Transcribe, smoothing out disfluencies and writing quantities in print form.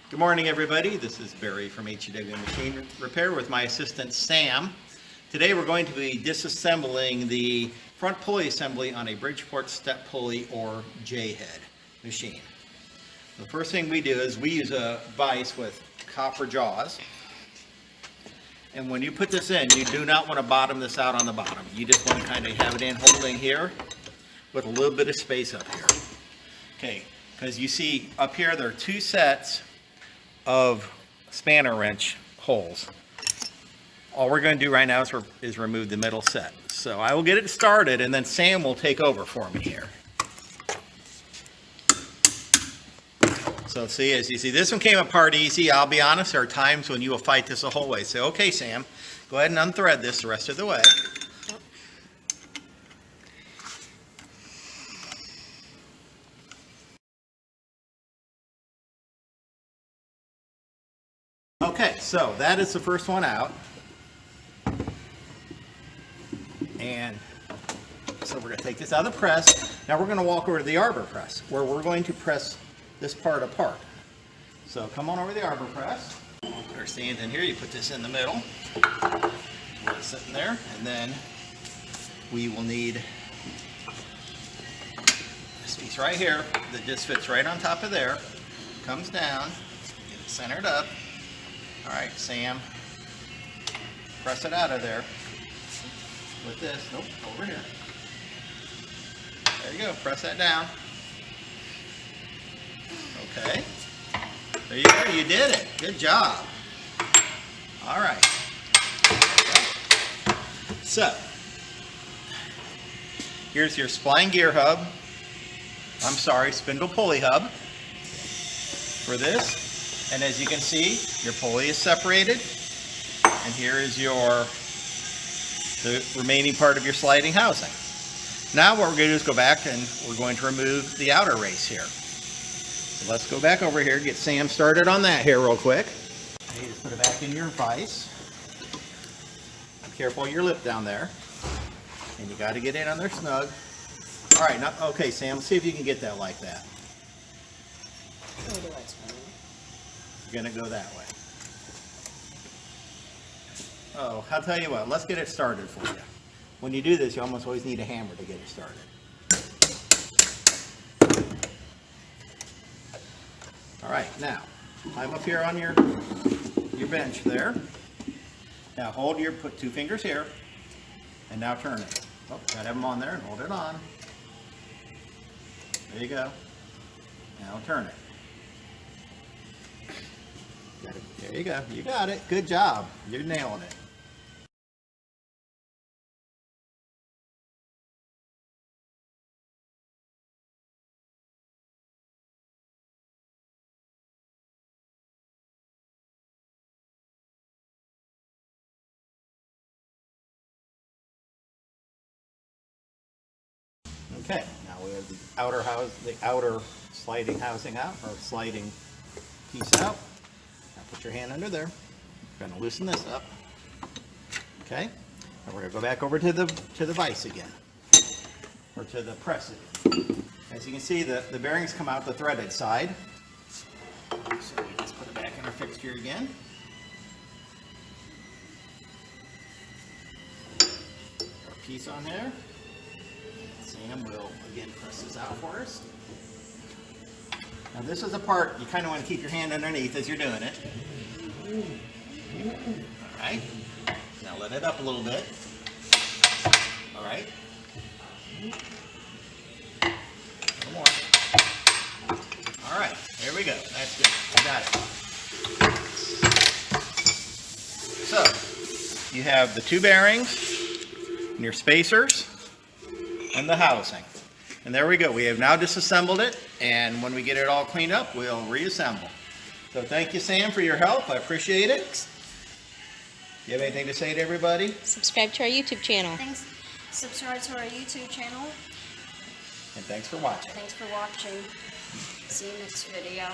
Good morning, everybody. This is Barry from HEW Machine Repair with my assistant Sam. Today we're going to be disassembling the front pulley assembly on a Bridgeport step pulley or J-head machine. The first thing we do is we use a vise with copper jaws. And when you put this in, you do not want to bottom this out on the bottom. You just want to kind of have it in holding here with a little bit of space up here. Okay, because you see up here there are two sets of spanner wrench holes. All we're going to do right now is remove the middle set. So I will get it started and then Sam will take over for me here. So see, as you see, this one came apart easy. I'll be honest, there are times when you will fight this the whole way. So okay, Sam, go ahead and unthread this the rest of the way. Okay, so that is the first one out. And so we're going to take this out of the press. Now we're going to walk over to the arbor press where we're going to press this part apart. So come on over to the arbor press. Put our stand in here. You put this in the middle. Where it's sitting there. And then we will need this piece right here that just fits right on top of there. Comes down. Get it centered up. All right, Sam, press it out of there with this. Nope, over here. There you go, press that down. Okay, there you go, you did it. Good job. All right. So, here's your spline gear hub. I'm sorry, spindle pulley hub for this. And as you can see, your pulley is separated, and here is the remaining part of your sliding housing. Now what we're going to do is go back and we're going to remove the outer race here. So let's go back over here, get Sam started on that here real quick. Okay, just put it back in your vise. Be careful of your lip down there. And you got to get in on there snug. All right, now, okay, Sam, let's see if you can get that like that. You're going to go that way. Oh, I'll tell you what, let's get it started for you. When you do this, you almost always need a hammer to get it started. All right, now, climb up here on your bench there. Now put two fingers here, and now turn it. Oh, gotta have them on there and hold it on. There you go. Now turn it. There you go. You got it. Good job. You're nailing it. Okay. Now we have the outer sliding housing out, or sliding piece out. Put your hand under there. We're going to loosen this up. Okay. And we're going to go back over to the vise again, or to the press again. As you can see, the bearings come out the threaded side. So we just put it back in our fixture again. Our piece on there. Sam will again press this out for us. Now this is a part you kind of want to keep your hand underneath as you're doing it. All right. Now let it up a little bit. All right. A little more. All right. There we go. That's good. I got it. So you have the two bearings and your spacers and the housing. And there we go. We have now disassembled it, and when we get it all cleaned up, we'll reassemble. So thank you, Sam, for your help. I appreciate it. You have anything to say to everybody? Subscribe to our YouTube channel. Thanks. Subscribe to our YouTube channel. And thanks for watching. Thanks for watching. See you next video.